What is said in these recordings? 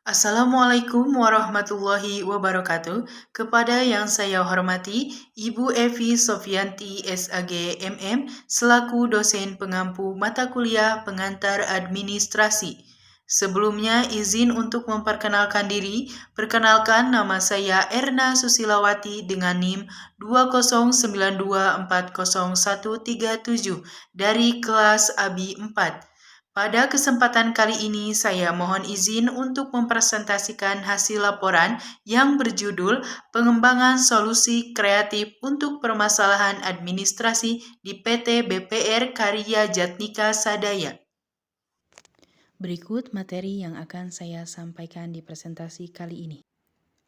Assalamualaikum warahmatullahi wabarakatuh. Kepada yang saya hormati, Ibu Evi Sofianti SAG MM selaku dosen pengampu mata kuliah pengantar administrasi. Sebelumnya izin untuk memperkenalkan diri. Perkenalkan, nama saya Erna Susilawati dengan NIM 209240137 dari kelas ABI 4. Pada kesempatan kali ini, saya mohon izin untuk mempresentasikan hasil laporan yang berjudul Pengembangan Solusi Kreatif untuk Permasalahan Administrasi di PT BPR Karya Jatnika Sadaya. Berikut materi yang akan saya sampaikan di presentasi kali ini.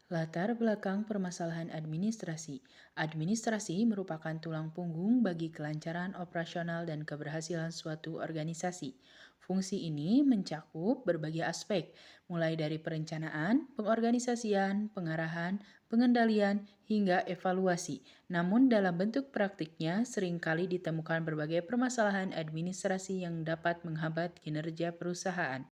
Latar belakang permasalahan administrasi. Administrasi merupakan tulang punggung bagi kelancaran operasional dan keberhasilan suatu organisasi. Fungsi ini mencakup berbagai aspek, mulai dari perencanaan, pengorganisasian, pengarahan, pengendalian, hingga evaluasi. Namun dalam bentuk praktiknya seringkali ditemukan berbagai permasalahan administrasi yang dapat menghambat kinerja perusahaan.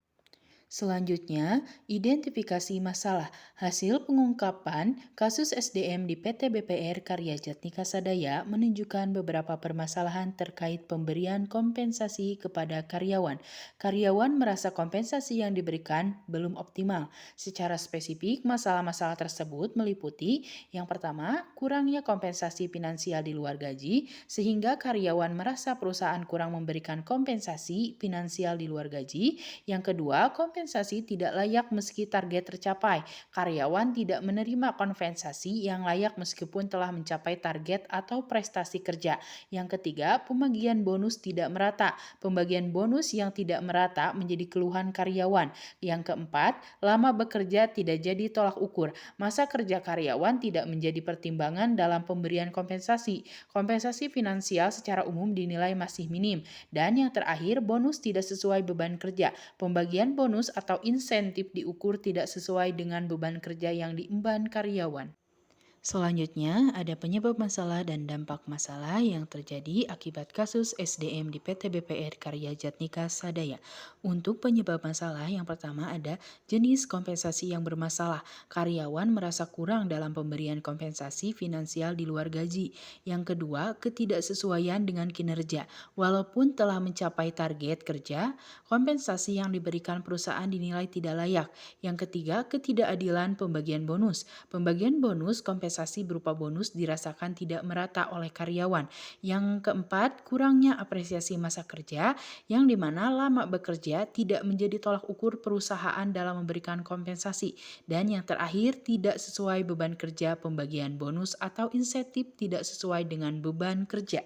Selanjutnya, identifikasi masalah. Hasil pengungkapan kasus SDM di PT BPR Karya Jatnika Sadaya menunjukkan beberapa permasalahan terkait pemberian kompensasi kepada karyawan. Karyawan merasa kompensasi yang diberikan belum optimal. Secara spesifik, masalah-masalah tersebut meliputi yang pertama, kurangnya kompensasi finansial di luar gaji, sehingga karyawan merasa perusahaan kurang memberikan kompensasi finansial di luar gaji. Yang kedua, kompensasi tidak layak meski target tercapai. Karyawan tidak menerima kompensasi yang layak meskipun telah mencapai target atau prestasi kerja. Yang ketiga, pembagian bonus tidak merata. Pembagian bonus yang tidak merata menjadi keluhan karyawan. Yang keempat, lama bekerja tidak jadi tolak ukur. Masa kerja karyawan tidak menjadi pertimbangan dalam pemberian kompensasi. Kompensasi finansial secara umum dinilai masih minim. Dan yang terakhir, bonus tidak sesuai beban kerja. Pembagian bonus atau insentif diukur tidak sesuai dengan beban kerja yang diemban karyawan. Selanjutnya, ada penyebab masalah dan dampak masalah yang terjadi akibat kasus SDM di PT BPR Karya Jatnika Sadaya. Untuk penyebab masalah, yang pertama ada jenis kompensasi yang bermasalah. Karyawan merasa kurang dalam pemberian kompensasi finansial di luar gaji. Yang kedua, ketidaksesuaian dengan kinerja. Walaupun telah mencapai target kerja, kompensasi yang diberikan perusahaan dinilai tidak layak. Yang ketiga, ketidakadilan pembagian bonus. Pembagian bonus kompensasi berupa bonus dirasakan tidak merata oleh karyawan. Yang keempat, kurangnya apresiasi masa kerja yang dimana lama bekerja tidak menjadi tolak ukur perusahaan dalam memberikan kompensasi. Dan yang terakhir, tidak sesuai beban kerja, pembagian bonus atau insentif tidak sesuai dengan beban kerja.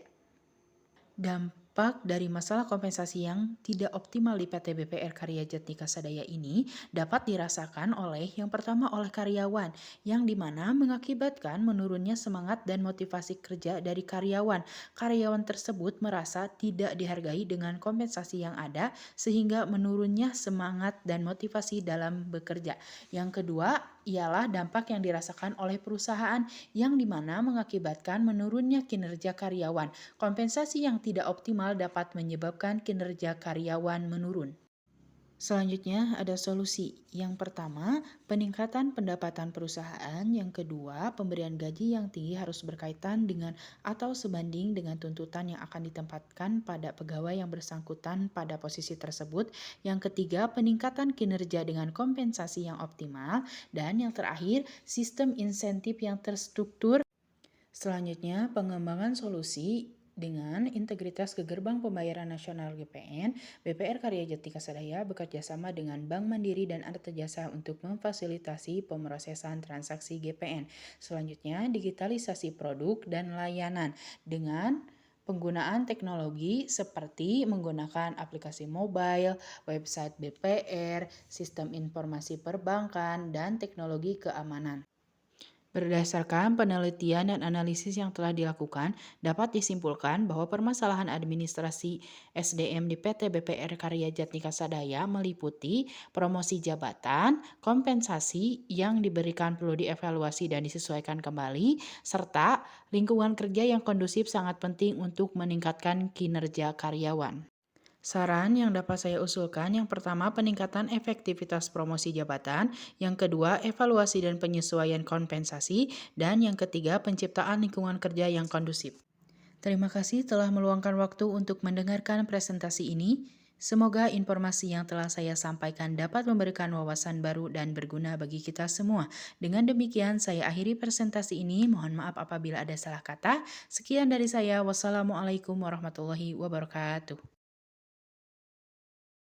Dampak dari masalah kompensasi yang tidak optimal di PT BPR Karya Jatnika Sadaya ini dapat dirasakan oleh yang pertama oleh karyawan, yang dimana mengakibatkan menurunnya semangat dan motivasi kerja dari karyawan. Karyawan tersebut merasa tidak dihargai dengan kompensasi yang ada sehingga menurunnya semangat dan motivasi dalam bekerja. Yang kedua ialah dampak yang dirasakan oleh perusahaan, yang dimana mengakibatkan menurunnya kinerja karyawan. Kompensasi yang tidak optimal dapat menyebabkan kinerja karyawan menurun. Selanjutnya ada solusi. Yang pertama, peningkatan pendapatan perusahaan. Yang kedua, pemberian gaji yang tinggi harus berkaitan dengan atau sebanding dengan tuntutan yang akan ditempatkan pada pegawai yang bersangkutan pada posisi tersebut. Yang ketiga, peningkatan kinerja dengan kompensasi yang optimal. Dan yang terakhir, sistem insentif yang terstruktur. Selanjutnya, pengembangan solusi dengan integritas ke gerbang pembayaran nasional GPN, BPR Karya Jatnika Sadaya bekerja sama dengan Bank Mandiri dan Arta Jasa untuk memfasilitasi pemrosesan transaksi GPN. Selanjutnya, digitalisasi produk dan layanan dengan penggunaan teknologi seperti menggunakan aplikasi mobile, website BPR, sistem informasi perbankan, dan teknologi keamanan. Berdasarkan penelitian dan analisis yang telah dilakukan, dapat disimpulkan bahwa permasalahan administrasi SDM di PT BPR Karya Jatnika Sadaya meliputi promosi jabatan, kompensasi yang diberikan perlu dievaluasi dan disesuaikan kembali, serta lingkungan kerja yang kondusif sangat penting untuk meningkatkan kinerja karyawan. Saran yang dapat saya usulkan, yang pertama peningkatan efektivitas promosi jabatan, yang kedua evaluasi dan penyesuaian kompensasi, dan yang ketiga penciptaan lingkungan kerja yang kondusif. Terima kasih telah meluangkan waktu untuk mendengarkan presentasi ini. Semoga informasi yang telah saya sampaikan dapat memberikan wawasan baru dan berguna bagi kita semua. Dengan demikian, saya akhiri presentasi ini. Mohon maaf apabila ada salah kata. Sekian dari saya. Wassalamualaikum warahmatullahi wabarakatuh.